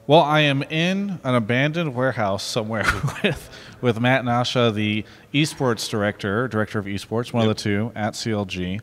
Well, I am in an abandoned warehouse somewhere with Matt and Asha, the Esports director of Esports, one of the two at CLG.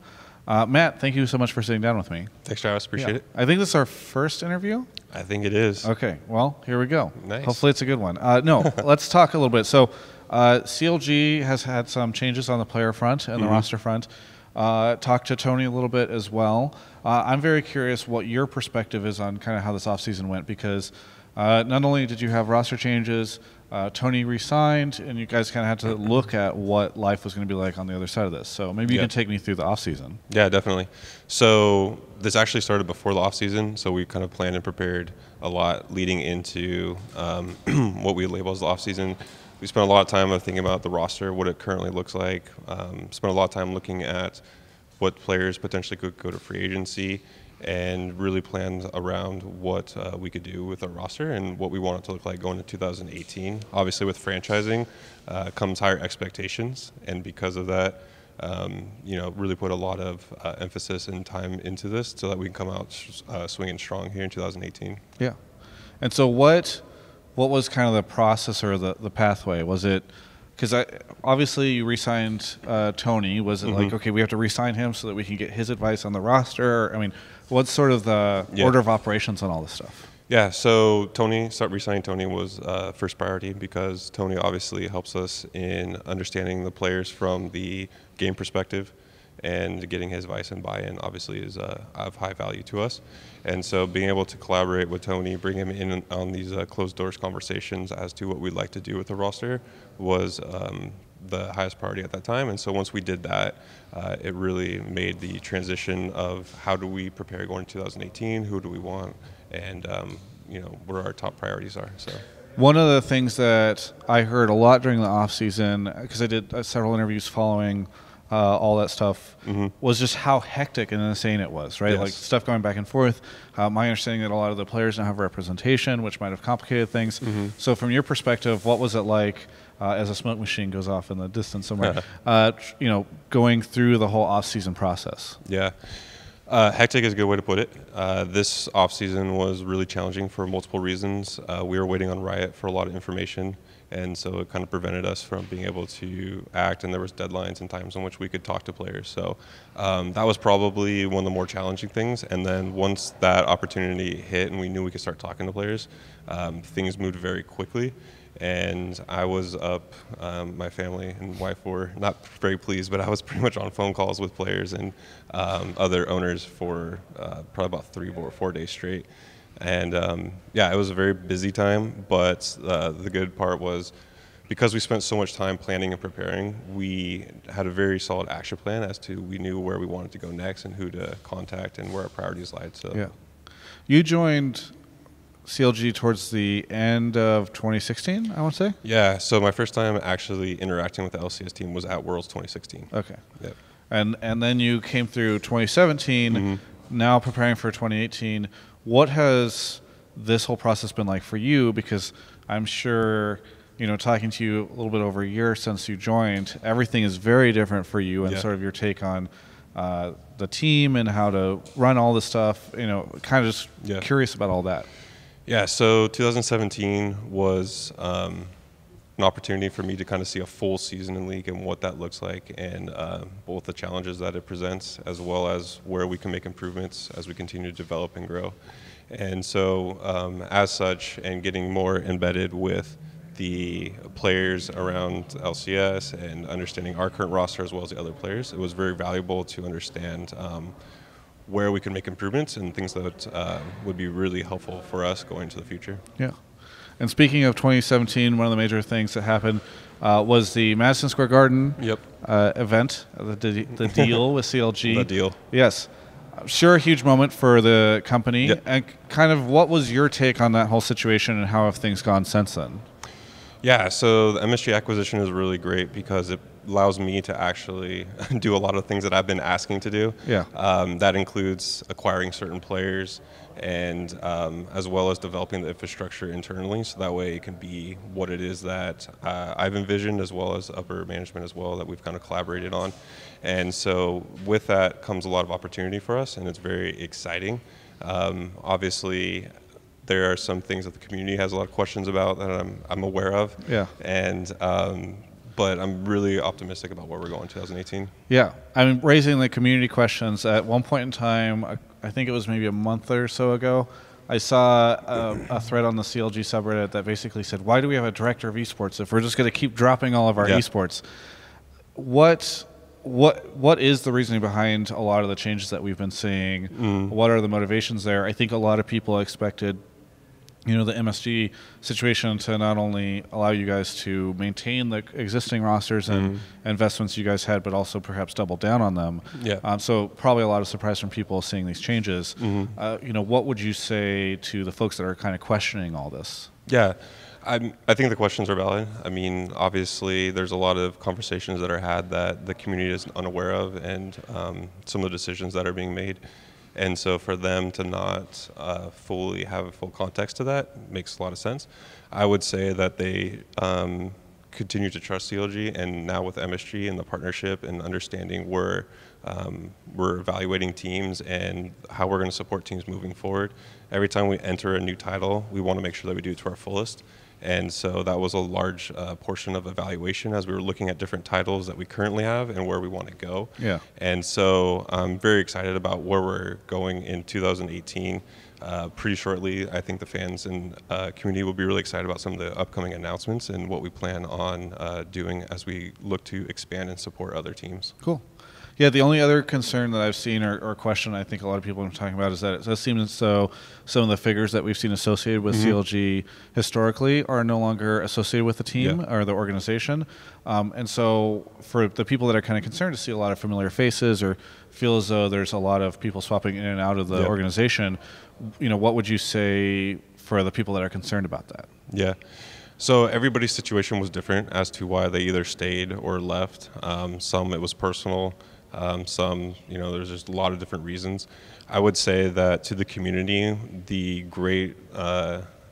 Matt, thank you so much for sitting down with me. Thanks, Travis. Appreciate it. I think this is our first interview. I think it is. Okay, well, here we go. Nice. Hopefully it's a good one. No, let's talk a little bit. So CLG has had some changes on the player front and the roster front. Talk to Tony a little bit as well. I'm very curious what your perspective is on kind of how this offseason went, because not only did you have roster changes, Tony re-signed, and you guys kind of had to look at what life was going to be like on the other side of this. So maybe you can take me through the offseason. Yeah, definitely. So this actually started before the offseason, so we kind of planned and prepared a lot leading into what we label as the offseason. We spent a lot of time thinking about the roster, what it currently looks like. Spent a lot of time looking at what players potentially could go to free agency, and really planned around what we could do with our roster and what we want it to look like going to 2018. Obviously, with franchising comes higher expectations, and because of that, really put a lot of emphasis and time into this so that we can come out swinging strong here in 2018. Yeah. And so what was kind of the process or the pathway? Was it, because obviously you re-signed Tony. Was it like, okay, we have to re-sign him so that we can get his advice on the roster? I mean, what's sort of the order of operations on all this stuff? Yeah, so re-signing Tony was first priority, because Tony obviously helps us in understanding the players from the game perspective, and getting his advice and buy-in obviously is of high value to us. And so being able to collaborate with Tony, bring him in on these closed doors conversations as to what we'd like to do with the roster was the highest priority at that time. And so once we did that, it really made the transition of how do we prepare going to 2018, who do we want, and what our top priorities are. So one of the things that I heard a lot during the off season, because I did several interviews following all that stuff, was just how hectic and insane it was, right? Yes. Like stuff going back and forth. My understanding that a lot of the players now have representation, which might have complicated things. So from your perspective, what was it like as a smoke machine goes off in the distance somewhere, going through the whole off-season process? Yeah. Hectic is a good way to put it. This off-season was really challenging for multiple reasons. We were waiting on Riot for a lot of information, and so it kind of prevented us from being able to act, and there was deadlines and times in which we could talk to players. So that was probably one of the more challenging things. And then once that opportunity hit and we knew we could start talking to players, things moved very quickly. And I was up, my family and wife were not very pleased, but I was pretty much on phone calls with players and other owners for probably about 3 or 4 days straight. And it was a very busy time, but the good part was, because we spent so much time planning and preparing, we had a very solid action plan as to we knew where we wanted to go next and who to contact and where our priorities lied. So yeah, you joined CLG towards the end of 2016, I want to say? Yeah, so my first time actually interacting with the LCS team was at Worlds 2016. Okay. Yep. And then you came through 2017, now preparing for 2018. What has this whole process been like for you? Because I'm sure, talking to you a little bit over a year since you joined, everything is very different for you and sort of your take on the team and how to run all this stuff, kind of just curious about all that. Yeah, so 2017 was an opportunity for me to kind of see a full season in League and what that looks like, and both the challenges that it presents as well as where we can make improvements as we continue to develop and grow. And so as such, and getting more embedded with the players around LCS and understanding our current roster as well as the other players, it was very valuable to understand where we can make improvements and things that would be really helpful for us going into the future. Yeah. And speaking of 2017, one of the major things that happened was the Madison Square Garden event, the deal with CLG. The deal. Yes. Sure, a huge moment for the company. Yep. And kind of what was your take on that whole situation, and how have things gone since then? Yeah, so the MSG acquisition is really great because it allows me to actually do a lot of things that I've been asking to do. Yeah. That includes acquiring certain players and as well as developing the infrastructure internally, so that way it can be what it is that I've envisioned, as well as upper management as well, that we've kind of collaborated on. And so with that comes a lot of opportunity for us, and it's very exciting. Obviously, there are some things that the community has a lot of questions about that I'm aware of. Yeah. And but I'm really optimistic about where we're going in 2018. Yeah, I mean, raising the community questions. At one point in time, I think it was maybe a month or so ago, I saw a thread on the CLG subreddit that basically said, "Why do we have a director of esports if we're just going to keep dropping all of our esports?" What is the reasoning behind a lot of the changes that we've been seeing? What are the motivations there? I think a lot of people expected, the MSG situation to not only allow you guys to maintain the existing rosters and investments you guys had, but also perhaps double down on them. Yeah. So probably a lot of surprise from people seeing these changes. What would you say to the folks that are kind of questioning all this? Yeah. I think the questions are valid. I mean, obviously, there's a lot of conversations that are had that the community is unaware of, and some of the decisions that are being made. And so for them to not fully have full context to that makes a lot of sense. I would say that they continue to trust CLG, and now with MSG and the partnership and understanding where we're evaluating teams and how we're going to support teams moving forward. Every time we enter a new title, we want to make sure that we do it to our fullest. And so that was a large portion of evaluation as we were looking at different titles that we currently have and where we want to go. Yeah. And so I'm very excited about where we're going in 2018. Pretty shortly, I think the fans and community will be really excited about some of the upcoming announcements and what we plan on doing as we look to expand and support other teams. Cool. Yeah, the only other concern that I've seen or question I think a lot of people are talking about is that it does seem as though some of the figures that we've seen associated with CLG historically are no longer associated with the team or the organization. And so for the people that are kind of concerned to see a lot of familiar faces or feel as though there's a lot of people swapping in and out of the organization, what would you say for the people that are concerned about that? Yeah. So everybody's situation was different as to why they either stayed or left. Some it was personal. Some, there's just a lot of different reasons. I would say that to the community, the great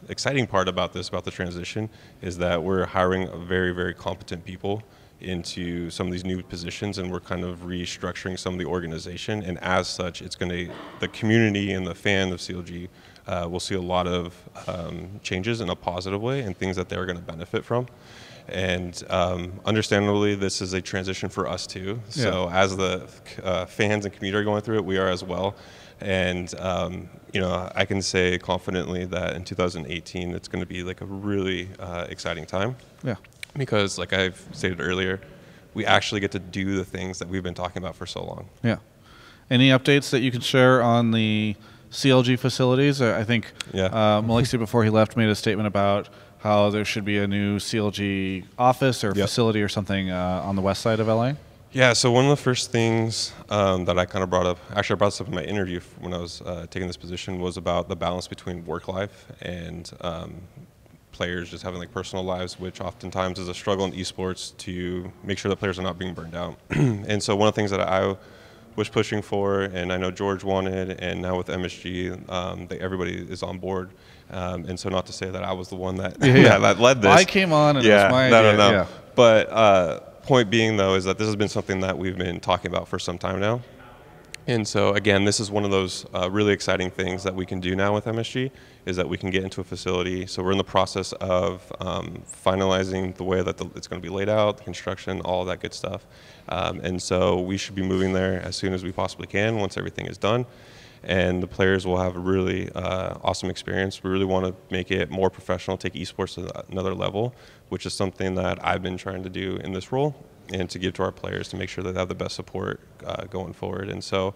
exciting part about the transition is that we're hiring very, very competent people into some of these new positions, and we're kind of restructuring some of the organization. And as such, the community and the fan of CLG will see a lot of changes in a positive way and things that they're going to benefit from. And understandably, this is a transition for us too. So as the fans and community are going through it, we are as well. And I can say confidently that in 2018, it's going to be like a really exciting time. Yeah. Because, like I've stated earlier, we actually get to do the things that we've been talking about for so long. Yeah. Any updates that you can share on the CLG facilities? I think Maliksi, before he left, made a statement about how there should be a new CLG office or facility or something on the west side of LA. Yeah, so one of the first things that I kind of brought up, actually I brought this up in my interview when I was taking this position, was about the balance between work life and players just having like personal lives, which oftentimes is a struggle in esports to make sure that players are not being burned out. And so one of the things that I was pushing for, and I know George wanted, and now with MSG, everybody is on board. And so not to say that I was the one that that led this. I came on and it was my idea. No. Yeah. But point being, though, is that this has been something that we've been talking about for some time now. And so, again, this is one of those really exciting things that we can do now with MSG, is that we can get into a facility. So we're in the process of finalizing the way that it's going to be laid out, the construction, all that good stuff. And so we should be moving there as soon as we possibly can once everything is done. And the players will have a really awesome experience. We really want to make it more professional, take esports to another level, which is something that I've been trying to do in this role, and to give to our players to make sure that they have the best support going forward. And so,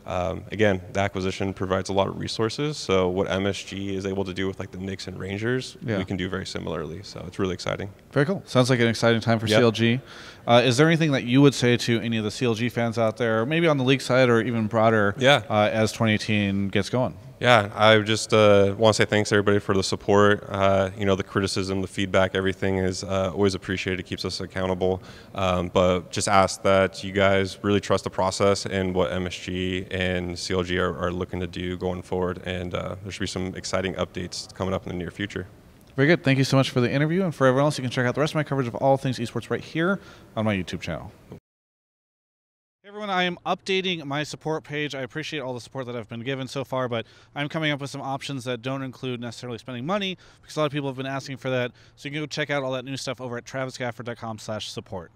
again, the acquisition provides a lot of resources. So what MSG is able to do with like the Knicks and Rangers, we can do very similarly. So it's really exciting. Very cool. Sounds like an exciting time for CLG. Is there anything that you would say to any of the CLG fans out there, maybe on the league side or even broader, as 2018 gets going? Yeah, I just want to say thanks everybody for the support. The criticism, the feedback, everything is always appreciated. It keeps us accountable. But just ask that you guys really trust the process and what MSG and CLG are looking to do going forward. And there should be some exciting updates coming up in the near future. Very good. Thank you so much for the interview. And for everyone else, you can check out the rest of my coverage of all things esports right here on my YouTube channel. Hey everyone. everyone, I am updating my support page. I appreciate all the support that I've been given so far, but I'm coming up with some options that don't include necessarily spending money, because a lot of people have been asking for that. So you can go check out all that new stuff over at travisgafford.com/support.